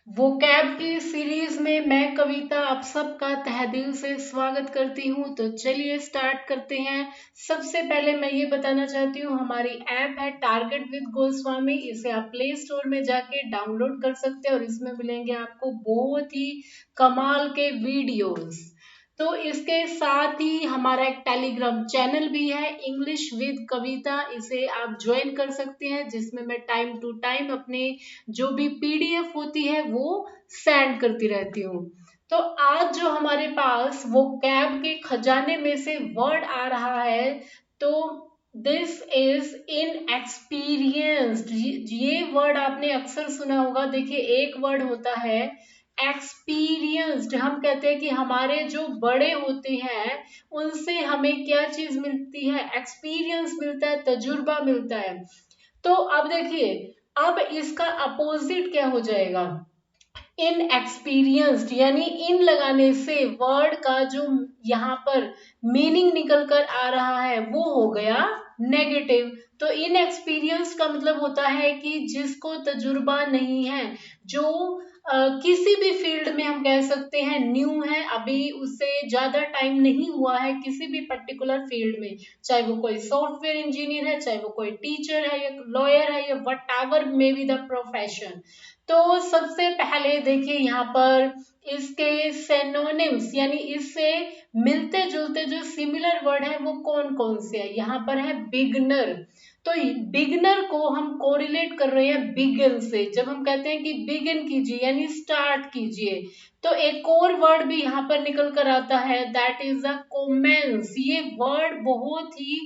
Vocab की series में मैं कविता आप सबका तहे दिल से स्वागत करती हूँ। तो चलिए स्टार्ट करते हैं। सबसे पहले मैं ये बताना चाहती हूँ, हमारी ऐप है टारगेट विद गोस्वामी। इसे आप प्ले स्टोर में जाके डाउनलोड कर सकते हैं और इसमें मिलेंगे आपको बहुत ही कमाल के वीडियोस। तो इसके साथ ही हमारा एक टेलीग्राम चैनल भी है, इंग्लिश विद कविता। इसे आप ज्वाइन कर सकते हैं, जिसमें मैं टाइम टू टाइम अपने जो भी पीडीएफ होती है वो सेंड करती रहती हूँ। तो आज जो हमारे पास वो कैब के खजाने में से वर्ड आ रहा है, तो दिस इज इन एक्सपीरियंस्ड। ये वर्ड आपने अक्सर सुना होगा। देखिए, एक वर्ड होता है एक्सपीरियंस्ड। हम कहते हैं कि हमारे जो बड़े होते हैं उनसे हमें क्या चीज मिलती है, एक्सपीरियंस मिलता है, तजुर्बा मिलता है। तो अब देखिए, अब इसका अपोजिट क्या हो जाएगा, इन एक्सपीरियंस्ड। यानी इन लगाने से वर्ड का जो यहाँ पर मीनिंग निकल कर आ रहा है वो हो गया नेगेटिव। तो इन एक्सपीरियंस का मतलब होता है कि जिसको तजुर्बा नहीं है, जो किसी भी फील्ड में हम कह सकते हैं न्यू है, अभी उससे ज्यादा टाइम नहीं हुआ है किसी भी पर्टिकुलर फील्ड में, चाहे वो कोई सॉफ्टवेयर इंजीनियर है, चाहे वो कोई टीचर है या लॉयर है या what ever may be the profession. तो सबसे पहले देखिए यहाँ पर इसके सेनोनिम्स यानी इससे मिलते जुलते जो सिमिलर वर्ड है वो कौन कौन से है। यहाँ पर है बिगनर। तो बिगनर को हम कोरिलेट कर रहे हैं बिगिन से। जब हम कहते हैं कि बिगिन कीजिए यानी स्टार्ट कीजिए, तो एक और वर्ड भी यहाँ पर निकल कर आता है, दैट इज अ कोमेंस। ये वर्ड बहुत ही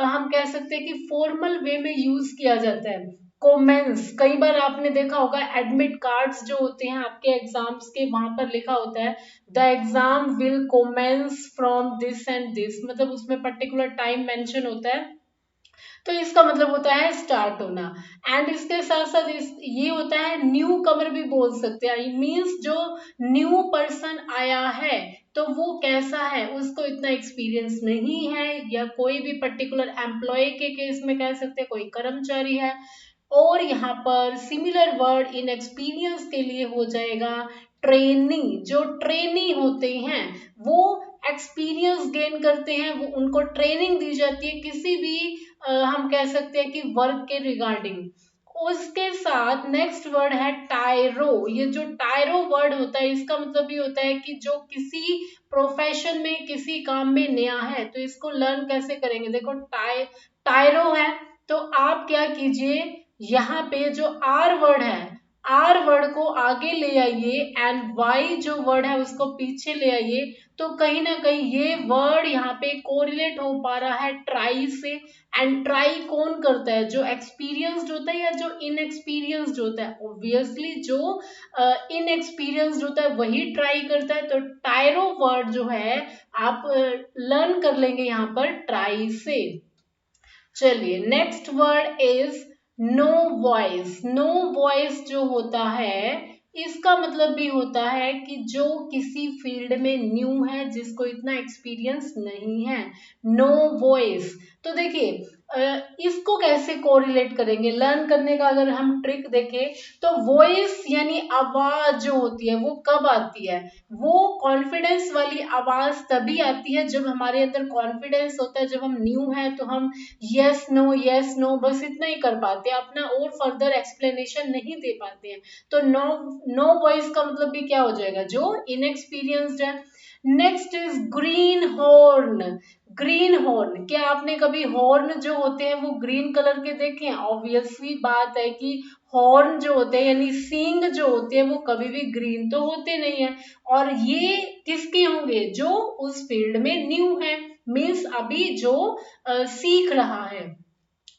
हम कह सकते हैं कि फॉर्मल वे में यूज किया जाता है। कोमेंस, कई बार आपने देखा होगा एडमिट कार्ड्स जो होते हैं आपके एग्जाम्स के, वहां पर लिखा होता है the exam will commence from this and this, मतलब उसमें पर्टिकुलर टाइम मेंशन होता है। तो इसका मतलब होता है स्टार्ट होना। एंड इसके साथ साथ ये होता है न्यू कमर भी बोल सकते हैं। मीन्स जो न्यू पर्सन आया है तो वो कैसा है, उसको इतना एक्सपीरियंस नहीं है, या कोई भी पर्टिकुलर एम्प्लॉय के केस में कह सकते हैं कोई कर्मचारी है। और यहाँ पर सिमिलर वर्ड इन एक्सपीरियंस के लिए हो जाएगा ट्रेनी। जो ट्रेनी होते हैं वो एक्सपीरियंस गेन करते हैं, वो उनको ट्रेनिंग दी जाती है किसी भी हम कह सकते हैं कि वर्क के रिगार्डिंग। उसके साथ नेक्स्ट वर्ड है टायरो। ये जो टायरो वर्ड होता है इसका मतलब ये होता है कि जो किसी प्रोफेशन में किसी काम में नया है, तो इसको लर्न कैसे करेंगे। देखो टायरो है, तो आप क्या कीजिए, यहाँ पे जो आर वर्ड है, आर वर्ड को आगे ले आइए एंड वाई जो वर्ड है उसको पीछे ले आइए। तो कहीं ना कहीं ये वर्ड यहाँ पे कोरिलेट हो पा रहा है ट्राई से। एंड ट्राई कौन करता है, जो एक्सपीरियंस्ड होता है या जो इनएक्सपीरियंस्ड होता है। ऑब्वियसली जो इनएक्सपीरियंस्ड होता है वही ट्राई करता है। तो टायरो वर्ड जो है आप लर्न कर लेंगे यहाँ पर ट्राई से। चलिए, next word is no voice. No voice जो होता है इसका मतलब भी होता है कि जो किसी फील्ड में न्यू है, जिसको इतना एक्सपीरियंस नहीं है, नो वॉइस। तो देखिए, इसको कैसे कोरिलेट करेंगे लर्न करने का, अगर हम ट्रिक देखें तो वॉइस यानी आवाज जो होती है वो कब आती है, वो कॉन्फिडेंस वाली आवाज तभी आती है जब हमारे अंदर कॉन्फिडेंस होता है। जब हम न्यू हैं तो हम यस नो बस इतना ही कर पाते हैं, अपना और फर्दर एक्सप्लेनेशन नहीं दे पाते हैं। तो नो नो वॉइस का मतलब भी क्या हो जाएगा, जो इनएक्सपीरियंस्ड है। Next is green horn. Green horn, क्या आपने कभी हॉर्न जो होते हैं वो ग्रीन कलर के देखे हैं। ऑब्वियसली बात है कि हॉर्न जो होते हैं यानी सींग जो होते हैं वो कभी भी ग्रीन तो होते नहीं है। और ये किसके होंगे, जो उस फील्ड में न्यू है, मीन्स अभी जो सीख रहा है।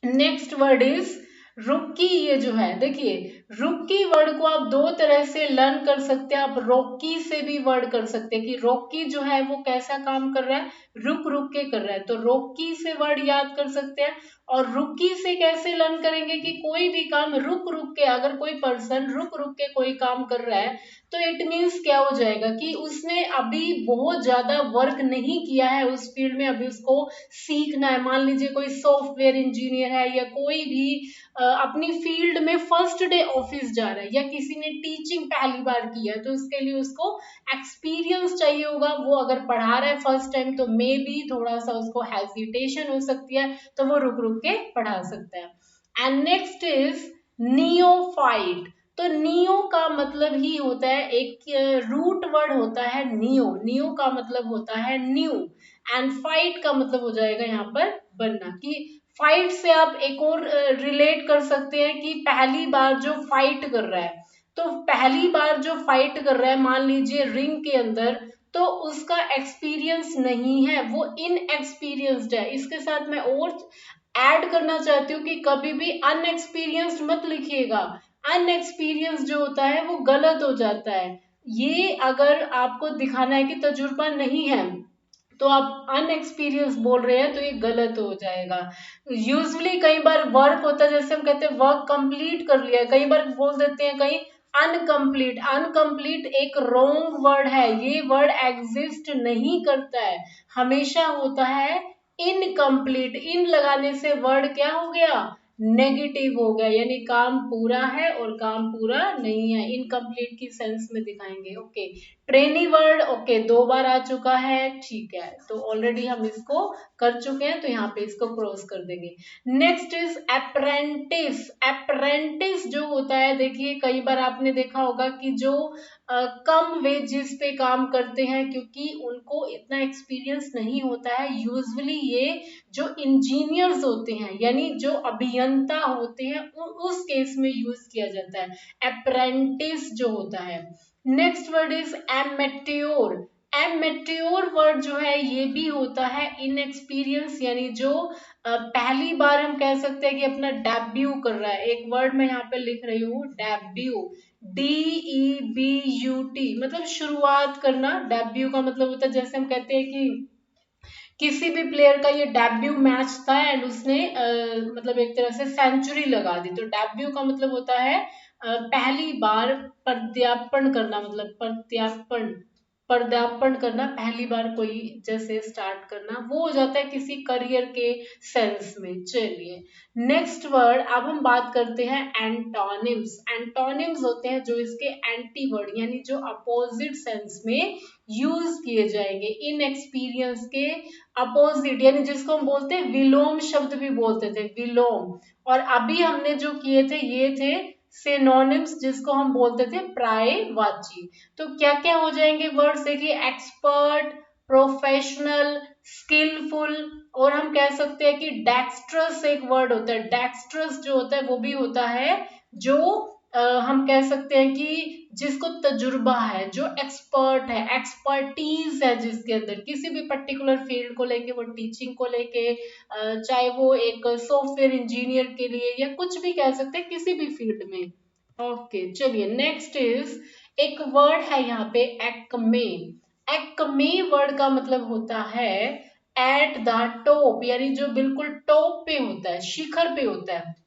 Next word is rookie. ये जो है देखिए, रुक्की वर्ड को आप दो तरह से लर्न कर सकते हैं। आप रोकी से भी वर्ड कर सकते हैं कि रोकी जो है वो कैसा काम कर रहा है, रुक रुक के कर रहा है, तो रोकी से वर्ड याद कर सकते हैं। और रुकी से कैसे लर्न करेंगे कि कोई भी काम रुक रुक के, अगर कोई पर्सन रुक रुक के कोई काम कर रहा है तो इट मीन्स क्या हो जाएगा कि उसने अभी बहुत ज्यादा वर्क नहीं किया है उस फील्ड में, अभी उसको सीखना है। मान लीजिए कोई सॉफ्टवेयर इंजीनियर है या कोई भी अपनी फील्ड में फर्स्ट डे ऑफिस जा रहा है, या किसी ने टीचिंग पहली बार किया है, तो उसके लिए उसको एक्सपीरियंस चाहिए होगा। वो अगर पढ़ा रहा है फर्स्ट टाइम तो मे बी थोड़ा सा उसको हेजिटेशन हो सकती है, तो वो रुक रुक के पढ़ा सकता है। And next is neophyte. तो नियो का मतलब ही होता है, एक रूट वर्ड होता है नियो, नियो का मतलब होता है न्यू, एंड फाइट का मतलब हो जाएगा यहाँ पर बनना। कि फाइट से आप एक और रिलेट कर सकते हैं कि पहली बार जो फाइट कर रहा है, तो पहली बार जो फाइट कर रहा है मान लीजिए रिंग के अंदर, तो उसका एक्सपीरियंस नहीं है, वो इनएक्सपीरियंस्ड है। इसके साथ मैं और ऐड करना चाहती हूँ कि कभी भी अनएक्सपीरियंस्ड मत लिखिएगा। अनएक्सपीरियंस जो होता है वो गलत हो जाता है। ये अगर आपको दिखाना है कि तजुर्बा नहीं है तो आप अनएक्सपीरियंस बोल रहे हैं, तो ये गलत हो जाएगा। यूजुअली कई बार वर्क होता है, जैसे हम कहते हैं वर्क कंप्लीट कर लिया, कई बार बोल देते हैं कहीं अनकम्प्लीट। अनकम्प्लीट एक रॉन्ग वर्ड है, ये वर्ड एग्जिस्ट नहीं करता है, हमेशा होता है इनकम्प्लीट। इन लगाने से वर्ड क्या हो गया, नेगेटिव हो गया, यानी काम पूरा है और काम पूरा नहीं है, इनकम्प्लीट की सेंस में दिखाएंगे। ओके, ट्रेनी वर्ड ओके 2 बार आ चुका है, ठीक है, तो ऑलरेडी हम इसको कर चुके हैं, तो यहाँ पे इसको क्रॉस कर देंगे। Next is apprentice. अप्रेंटिस जो होता है, देखिए कई बार आपने देखा होगा कि जो कम वेजेस पे काम करते हैं क्योंकि उनको इतना एक्सपीरियंस नहीं होता है। यूजुअली ये जो इंजीनियर्स होते हैं यानी जो अभियंता होते हैं उस केस में यूज किया जाता है अप्रेंटिस जो होता है। Next word is amateur. Amateur word जो है ये भी होता है इनएक्सपीरियंस, यानी जो पहली बार हम कह सकते हैं कि अपना डेब्यू कर रहा है। एक वर्ड मैं यहाँ पे लिख रही हूँ डेब्यू, DEBUT, मतलब शुरुआत करना। डेब्यू का मतलब होता है, जैसे हम कहते हैं कि किसी भी प्लेयर का ये डेब्यू मैच था एंड उसने मतलब एक तरह से सेंचुरी लगा दी, तो डेब्यू का मतलब होता है पहली बार पदार्पण करना, मतलब पदार्पण करना, पहली बार कोई जैसे स्टार्ट करना, वो हो जाता है किसी करियर के सेंस में। चलिए नेक्स्ट वर्ड, अब हम बात करते हैं एंटोनिम्स। एंटोनिम्स होते हैं जो इसके एंटी वर्ड यानी जो अपोजिट सेंस में यूज किए जाएंगे। इन एक्सपीरियंस के अपोजिट, यानी जिसको हम बोलते हैं विलोम शब्द भी बोलते थे, विलोम। और अभी हमने जो किए थे ये थे सिनोनिम्स, जिसको हम बोलते थे पर्यायवाची। तो क्या क्या हो जाएंगे वर्ड, देखिए एक्सपर्ट, प्रोफेशनल, स्किलफुल, और हम कह सकते हैं कि डेक्स्ट्रस एक वर्ड होता है। डेक्स्ट्रस जो होता है वो भी होता है जो हम कह सकते हैं कि जिसको तजुर्बा है, जो एक्सपर्ट है, एक्सपर्टीज है जिसके अंदर किसी भी पर्टिकुलर फील्ड को लेके, वो टीचिंग को लेके, चाहे वो एक सॉफ्टवेयर इंजीनियर के लिए या कुछ भी कह सकते हैं किसी भी फील्ड में। ओके चलिए नेक्स्ट इज एक वर्ड है यहाँ पे एक्मे। एक्मे वर्ड का मतलब होता है एट द टॉप, यानी जो बिल्कुल टॉप पे होता है, शिखर पे होता है।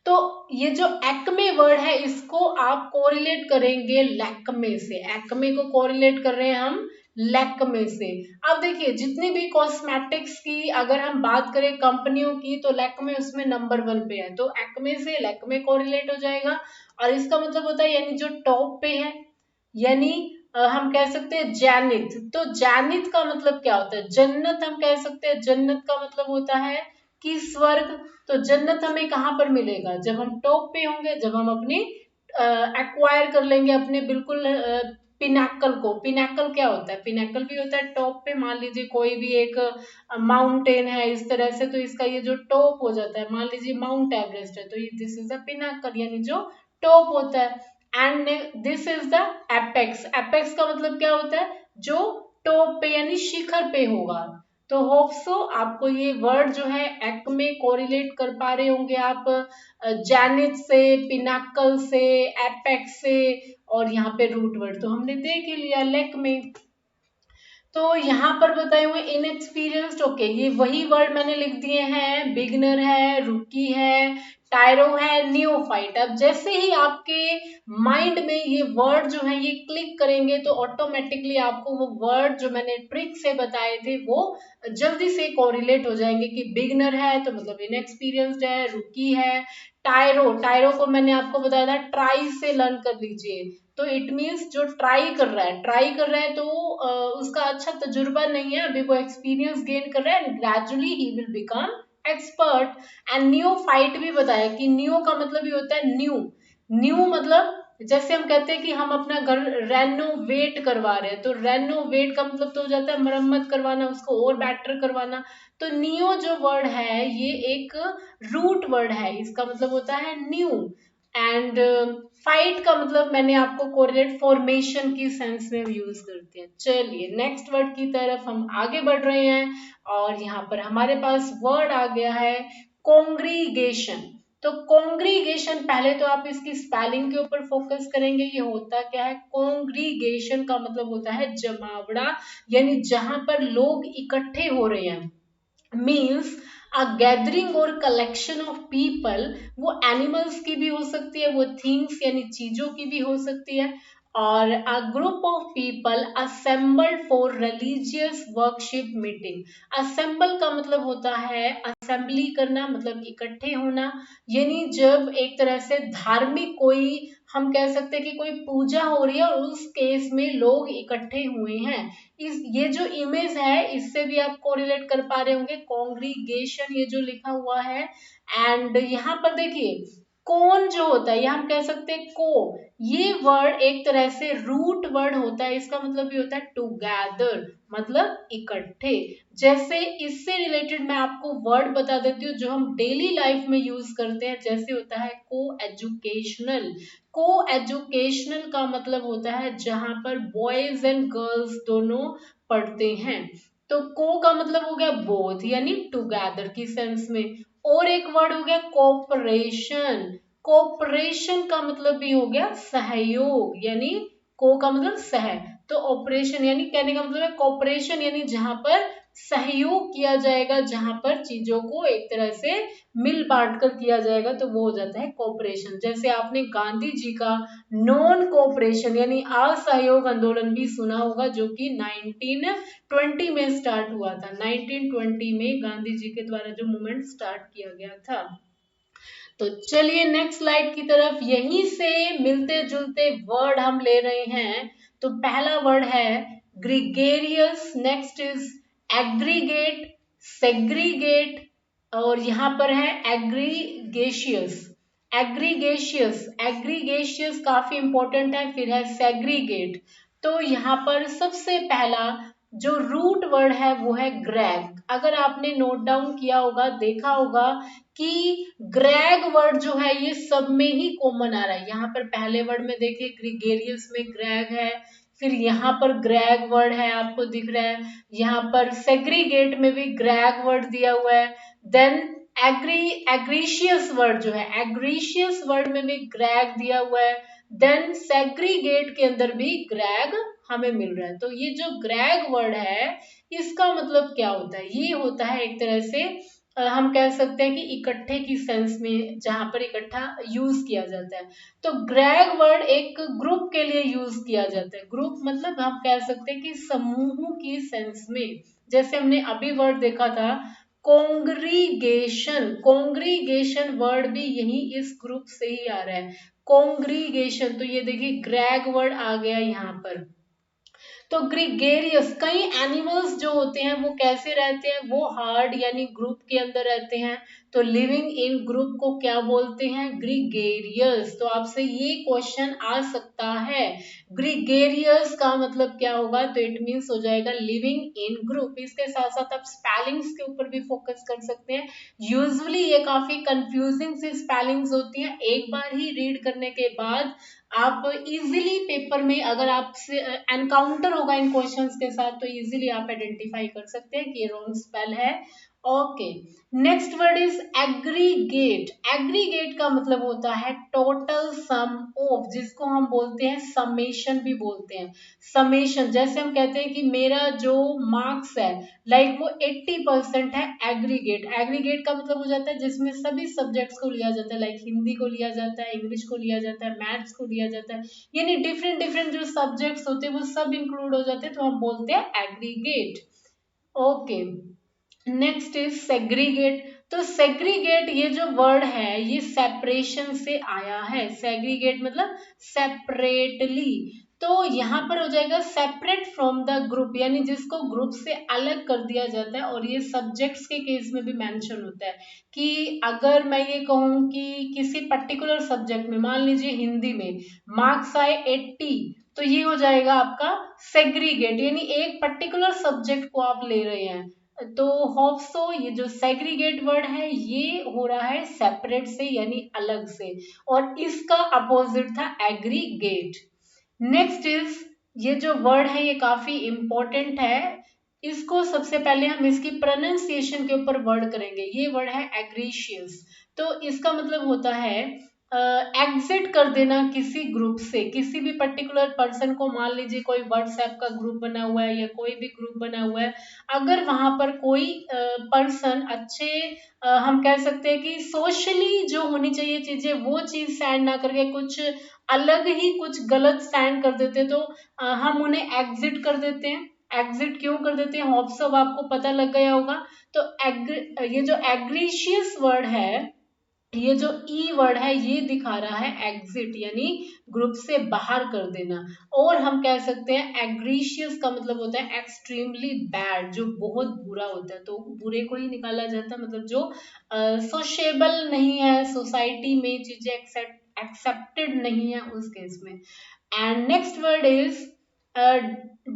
तो ये जो एक्मे वर्ड है इसको आप कोरिलेट करेंगे लैक्मे से। एक्मे को कोरिलेट कर रहे हैं हम लैक्मे से। अब देखिए जितनी भी कॉस्मेटिक्स की अगर हम बात करें कंपनियों की, तो लैक्मे उसमें नंबर 1 पे है, तो एक्मे से लैक्मे कोरिलेट हो जाएगा। और इसका मतलब होता है यानी जो टॉप पे है, यानी हम कह सकते हैं जैनित। तो जैनित का मतलब क्या होता है, जन्नत हम कह सकते हैं। जन्नत का मतलब होता है कि स्वर्ग। तो जन्नत हमें कहाँ पर मिलेगा, जब हम टॉप पे होंगे, जब हम अपनी एक्वायर कर लेंगे अपने बिल्कुल पिनाकल को। पिनाकल क्या होता है, पिनाकल भी होता है टॉप पे। मान लीजिए कोई भी एक माउंटेन है इस तरह से, तो इसका ये जो टॉप हो जाता है, मान लीजिए माउंट एवरेस्ट है, तो ये दिस इज द पिनाकल यानी जो टॉप होता है। And this is the apex. Apex का मतलब क्या होता है, जो टॉप पे यानी शिखर पे होगा। तो होप सो आपको ये वर्ड जो है एक में कोरिलेट कर पा रहे होंगे आप जैनिथ से, पिनाकल से, एपेक्स से, और यहाँ पे रूट वर्ड तो हमने देख ही लिया लेक में। तो यहाँ पर बताए हुए इनएक्सपीरियंस्ड, ओके, ये वही वर्ड मैंने लिख दिए हैं, बिगनर है, रुकी है, टायरो है, नियोफाइट। अब जैसे ही आपके माइंड में ये वर्ड जो है ये क्लिक करेंगे तो ऑटोमेटिकली आपको वो वर्ड जो मैंने ट्रिक से बताए थे वो जल्दी से कोरिलेट हो जाएंगे कि बिगनर है तो मतलब इनएक्सपीरियंस्ड है, रुकी है। टायरो, टायरो को मैंने आपको बताया था ट्राई से लर्न कर लीजिए, तो इट मीन्स जो ट्राई कर रहा है, ट्राई कर रहा है तो उसका अच्छा तजुर्बा नहीं है, अभी वो एक्सपीरियंस गेन कर रहा है and gradually he will become expert. And neophyte भी बताया कि नियो का मतलब ये होता है न्यू। न्यू मतलब जैसे हम कहते हैं कि हम अपना घर रेनोवेट करवा रहे हैं, तो रेनोवेट का मतलब तो हो जाता है मरम्मत करवाना, उसको और बेटर करवाना। तो नियो जो वर्ड है ये एक रूट वर्ड है, इसका मतलब होता है न्यू। एंड फाइट का मतलब मैंने आपको कोरिलेट फॉर्मेशन की सेंस में यूज करते हैं। चलिए नेक्स्ट वर्ड की तरफ हम आगे बढ़ रहे हैं और यहाँ पर हमारे पास वर्ड आ गया है कॉन्ग्रीगेशन। तो कॉन्ग्रीगेशन, पहले तो आप इसकी स्पेलिंग के ऊपर फोकस करेंगे, ये होता क्या है। कॉन्ग्रीगेशन का मतलब होता है जमावड़ा, यानी जहां पर लोग इकट्ठे हो रहे हैं। मीन्स अ गैदरिंग और कलेक्शन ऑफ पीपल, वो एनिमल्स की भी हो सकती है, वो थिंग्स यानी चीजों की भी हो सकती है। और a group of people assembled for religious worship meeting. Assemble का मतलब होता है असेंबली करना, मतलब इकट्ठे होना, यानी जब एक तरह से धार्मिक कोई, हम कह सकते हैं कि कोई पूजा हो रही है और उस केस में लोग इकट्ठे हुए हैं। इस ये जो इमेज है इससे भी आप कोरिलेट कर पा रहे होंगे, कॉन्ग्रीगेशन ये जो लिखा हुआ है। एंड यहाँ पर देखिए कौन जो होता है, या हम कह सकते हैं को, ये वर्ड एक तरह से रूट वर्ड होता है, इसका मतलब भी होता है टुगेदर, मतलब इकट्ठे। जैसे इससे रिलेटेड मैं आपको वर्ड बता देती हूँ जो हम डेली लाइफ में यूज करते हैं, जैसे होता है को एजुकेशनल। को एजुकेशनल का मतलब होता है जहां पर बॉयज एंड गर्ल्स दोनों पढ़ते हैं। तो को का मतलब हो गया बोथ, यानी टुगेदर की सेंस में। और एक वर्ड हो गया कोऑपरेशन। कोऑपरेशन का मतलब भी हो गया सहयोग, यानी को का मतलब सह, तो ऑपरेशन यानी कहने का मतलब है कोऑपरेशन, यानी जहां पर सहयोग किया जाएगा, जहां पर चीजों को एक तरह से मिल बांट कर किया जाएगा, तो वो हो जाता है कोऑपरेशन। जैसे आपने गांधी जी का नॉन कोऑपरेशन यानी असहयोग आंदोलन भी सुना होगा, जो कि 1920 में स्टार्ट हुआ था। 1920 में गांधी जी के द्वारा जो मूवमेंट स्टार्ट किया गया था। तो चलिए नेक्स्ट स्लाइड की तरफ, यहीं से मिलते जुलते वर्ड हम ले रहे हैं। तो पहला वर्ड है gregarious, next is aggregate, segregate, और यहाँ पर है एग्रीगेशियस। एग्रीगेशियस, एग्रीगेशियस काफी इंपॉर्टेंट है। फिर है सेग्रीगेट। तो यहाँ पर सबसे पहला जो रूट वर्ड है वो है ग्रैग। अगर आपने नोट डाउन किया होगा, देखा होगा कि ग्रैग वर्ड जो है ये सब में ही कॉमन आ रहा है। यहाँ पर पहले वर्ड में देखिए ग्रीगेरियस में ग्रैग है, फिर यहाँ पर ग्रैग वर्ड है आपको दिख रहा है, यहाँ पर सेग्रीगेट में भी ग्रैग वर्ड दिया हुआ है। देन एग्रीशियस वर्ड जो है, एग्रीशियस वर्ड में भी ग्रैग दिया हुआ है। देन सेग्रीगेट के अंदर भी ग्रैग हमें मिल रहा है। तो ये जो ग्रैग वर्ड है इसका मतलब क्या होता है, ये होता है एक तरह से हम कह सकते हैं कि इकट्ठे की सेंस में, जहां पर इकट्ठा यूज किया जाता है। तो ग्रैग वर्ड एक ग्रुप के लिए यूज किया जाता है। ग्रुप मतलब हम कह सकते हैं कि समूह की सेंस में। जैसे हमने अभी वर्ड देखा था कॉन्ग्रीगेशन, कॉन्ग्रीगेशन वर्ड भी यही इस ग्रुप से ही आ रहा है, कॉन्ग्रीगेशन। तो ये देखिए ग्रैग वर्ड आ गया यहाँ पर। तो ग्रीगेरियस, कई एनिमल्स जो होते हैं वो कैसे रहते हैं, वो हार्ड यानी ग्रुप के अंदर रहते हैं। तो लिविंग इन ग्रुप को क्या बोलते हैं, ग्रीगेरियस। तो आपसे ये क्वेश्चन आ सकता है, ग्रीगेरियस का मतलब क्या होगा, तो इट मीन्स हो जाएगा लिविंग इन ग्रुप। इसके साथ साथ आप स्पेलिंग्स के ऊपर भी फोकस कर सकते हैं। यूजुअली ये काफी कंफ्यूजिंग सी स्पेलिंग्स होती हैं, एक बार ही रीड करने के बाद आप इजीली पेपर में, अगर आपसे एनकाउंटर होगा इन क्वेश्चंस के साथ, तो इजीली आप आइडेंटिफाई कर सकते हैं कि ये रॉन्ग स्पेल है okay, next word is aggregate. Aggregate का मतलब होता है टोटल सम ऑफ, जिसको हम बोलते हैं समेशन भी बोलते हैं। समेशन, जैसे हम कहते हैं कि मेरा जो मार्क्स है लाइक वो 80% है, एग्रीगेट। एग्रीगेट का मतलब हो जाता है जिसमें सभी सब्जेक्ट्स को लिया जाता है, लाइक हिंदी को लिया जाता है, इंग्लिश को लिया जाता है, मैथ्स को लिया जाता है, यानी डिफरेंट डिफरेंट जो सब्जेक्ट्स होते हैं वो सब इंक्लूड हो जाते हैं, तो हम बोलते हैं aggregate. Okay, next is segregate. तो सेग्रीगेट ये जो वर्ड है ये सेपरेशन से आया है। सेग्रीगेट मतलब सेपरेटली, तो यहाँ पर हो जाएगा सेपरेट फ्रॉम द ग्रुप, यानी जिसको ग्रुप से अलग कर दिया जाता है। और ये सब्जेक्ट्स के केस में भी मेंशन होता है कि अगर मैं ये कहूँ कि किसी पर्टिकुलर सब्जेक्ट में, मान लीजिए हिंदी में मार्क्स आए 80, तो ये हो जाएगा आपका सेग्रीगेट, यानी एक पर्टिकुलर सब्जेक्ट को आप ले रहे हैं। तो होप सो ये जो सेग्रीगेट वर्ड है ये हो रहा है सेपरेट से यानी अलग से, और इसका अपोजिट था एग्रीगेट। नेक्स्ट इज, ये जो वर्ड है ये काफी इंपॉर्टेंट है। इसको सबसे पहले हम इसकी प्रोनाउंसिएशन के ऊपर वर्ड करेंगे। ये वर्ड है एग्रीशियस। तो इसका मतलब होता है एग्जिट कर देना किसी ग्रुप से, किसी भी पर्टिकुलर पर्सन को, मान लीजिए कोई व्हाट्सएप का ग्रुप बना हुआ है या कोई भी ग्रुप बना हुआ है, अगर वहां पर कोई पर्सन अच्छे हम कह सकते हैं कि सोशली जो होनी चाहिए चीजें वो चीज सेंड ना करके कुछ अलग ही कुछ गलत सेंड कर देते, तो हम उन्हें एग्जिट कर देते हैं। एग्जिट क्यों कर देते हैं, होप सब आपको पता लग गया होगा। तो ये जो एग्रीशियस वर्ड है, ये जो ई वर्ड है ये दिखा रहा है एग्जिट, यानी ग्रुप से बाहर कर देना। और हम कह सकते हैं एग्रीशियस का मतलब होता है एक्सट्रीमली बैड, जो बहुत बुरा होता है, तो बुरे को ही निकाला जाता है, मतलब जो सोशेबल नहीं है, सोसाइटी में चीजें एक्सेप्टेड नहीं है उस केस में। And next word is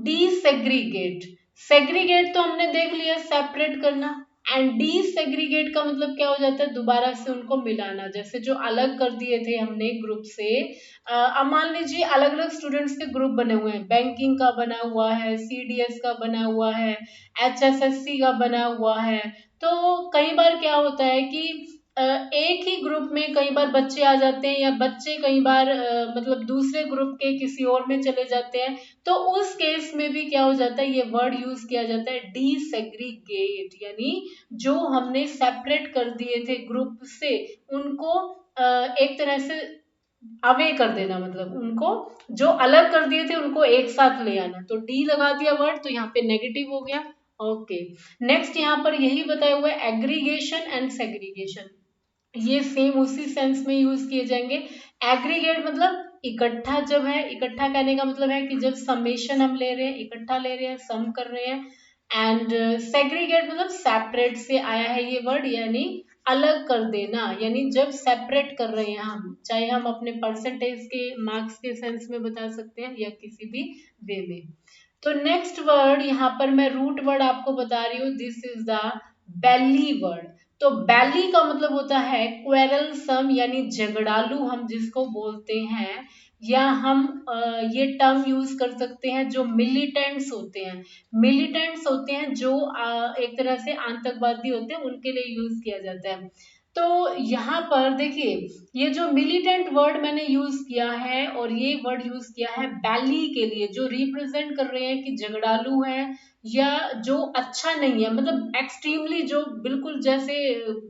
desegregate. Segregate तो हमने देख लिया सेपरेट करना, एंड डीसेग्रीगेट का मतलब क्या हो जाता है, दोबारा से उनको मिलाना। जैसे जो अलग कर दिए थे हमने ग्रुप से, अब मान लीजिए अलग अलग स्टूडेंट्स के ग्रुप बने हुए हैं, बैंकिंग का बना हुआ है, सीडीएस का बना हुआ है, एचएसएससी का बना हुआ है। तो कई बार क्या होता है कि एक ही ग्रुप में कई बार बच्चे आ जाते हैं, या बच्चे कई बार मतलब दूसरे ग्रुप के किसी और में चले जाते हैं, तो उस केस में भी क्या हो जाता है, ये वर्ड यूज किया जाता है डीसेग्रीगेट, यानी जो हमने सेपरेट कर दिए थे ग्रुप से उनको एक तरह से अवे कर देना, मतलब उनको जो अलग कर दिए थे उनको एक साथ ले आना। तो डी लगा दिया वर्ड, तो यहाँ पे नेगेटिव हो गया। ओके, नेक्स्ट यहाँ पर यही बताया हुआ है एग्रीगेशन एंड सेग्रीगेशन, ये सेम उसी सेंस में यूज किए जाएंगे। एग्रीगेट मतलब इकट्ठा, जब है इकट्ठा कहने का मतलब है कि जब समेशन हम ले रहे हैं, इकट्ठा ले रहे हैं, सम कर रहे हैं। एंड सेग्रीगेट मतलब सेपरेट से आया है ये वर्ड, यानी अलग कर देना, यानी जब सेपरेट कर रहे हैं हम, चाहे हम अपने परसेंटेज के मार्क्स के सेंस में बता सकते हैं या किसी भी वे में। तो नेक्स्ट वर्ड यहाँ पर मैं रूट वर्ड आपको बता रही हूँ, this is the belly word. तो बैली का मतलब होता है क्वेरलसम, यानी झगड़ालू हम जिसको बोलते हैं, या हम ये टर्म यूज कर सकते हैं जो मिलिटेंट्स होते हैं। मिलिटेंट्स होते हैं जो एक तरह से आतंकवादी होते हैं, उनके लिए यूज किया जाता है। तो यहाँ पर देखिए, ये जो मिलिटेंट वर्ड मैंने यूज किया है, और ये वर्ड यूज किया है बैली के लिए, जो रिप्रेजेंट कर रहे हैं कि झगड़ालू है या जो अच्छा नहीं है, मतलब एक्सट्रीमली जो बिल्कुल जैसे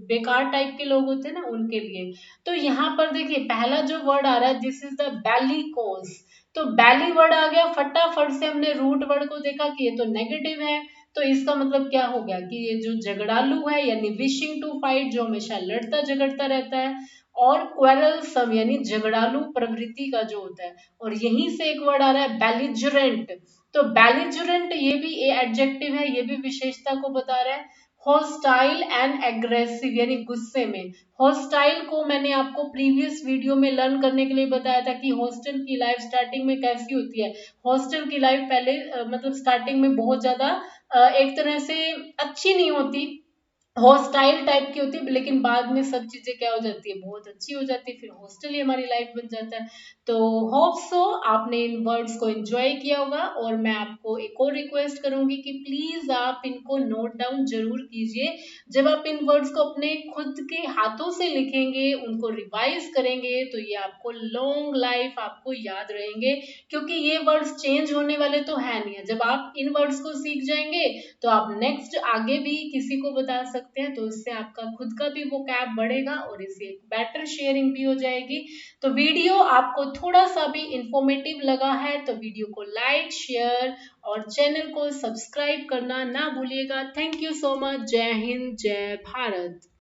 बेकार टाइप के लोग होते हैं ना, उनके लिए। तो यहाँ पर देखिए पहला जो वर्ड आ रहा है, दिस इज द बैली कोज। तो बैली वर्ड आ गया, फटाफट से हमने रूट वर्ड को देखा कि ये तो नेगेटिव है। तो इसका मतलब क्या हो गया कि ये जो झगड़ालू है, यानी विशिंग टू फाइट, जो हमेशा लड़ता झगड़ता रहता है, और क्वेरलसम यानी झगड़ालू प्रवृत्ति का जो होता है। और यहीं से एक वर्ड आ रहा है बेलिजरेंट। तो बेलिजरेंट ये भी एडजेक्टिव है, ये भी विशेषता को बता रहा है। हॉस्टाइल एंड एग्रेसिव यानी गुस्से में। हॉस्टाइल को मैंने आपको प्रीवियस वीडियो में लर्न करने के लिए बताया था कि हॉस्टल की लाइफ स्टार्टिंग में कैसी होती है। हॉस्टल की लाइफ पहले मतलब स्टार्टिंग में बहुत ज्यादा एक तरह से अच्छी नहीं होती, हॉस्टाइल टाइप की होती है, लेकिन बाद में सब चीजें क्या हो जाती है, बहुत अच्छी हो जाती है, फिर हॉस्टल ही हमारी लाइफ बन जाता है। तो होप सो आपने इन वर्ड्स को एंजॉय किया होगा, और मैं आपको एक और रिक्वेस्ट करूंगी कि प्लीज आप इनको नोट डाउन जरूर कीजिए। जब आप इन वर्ड्स को अपने खुद के हाथों से लिखेंगे, उनको रिवाइज करेंगे, तो ये आपको लॉन्ग लाइफ आपको याद रहेंगे, क्योंकि ये वर्ड्स चेंज होने वाले तो है नहीं है। जब आप इन वर्ड्स को सीख जाएंगे, तो आप नेक्स्ट आगे भी किसी को बता सकते हैं, तो इससे आपका खुद का भी वो कैप बढ़ेगा, और इससे एक बेटर शेयरिंग भी हो जाएगी। तो वीडियो आपको थोड़ा सा भी इंफॉर्मेटिव लगा है, तो वीडियो को लाइक, शेयर और चैनल को सब्सक्राइब करना ना भूलिएगा। Thank you so much. जय हिंद, जय भारत।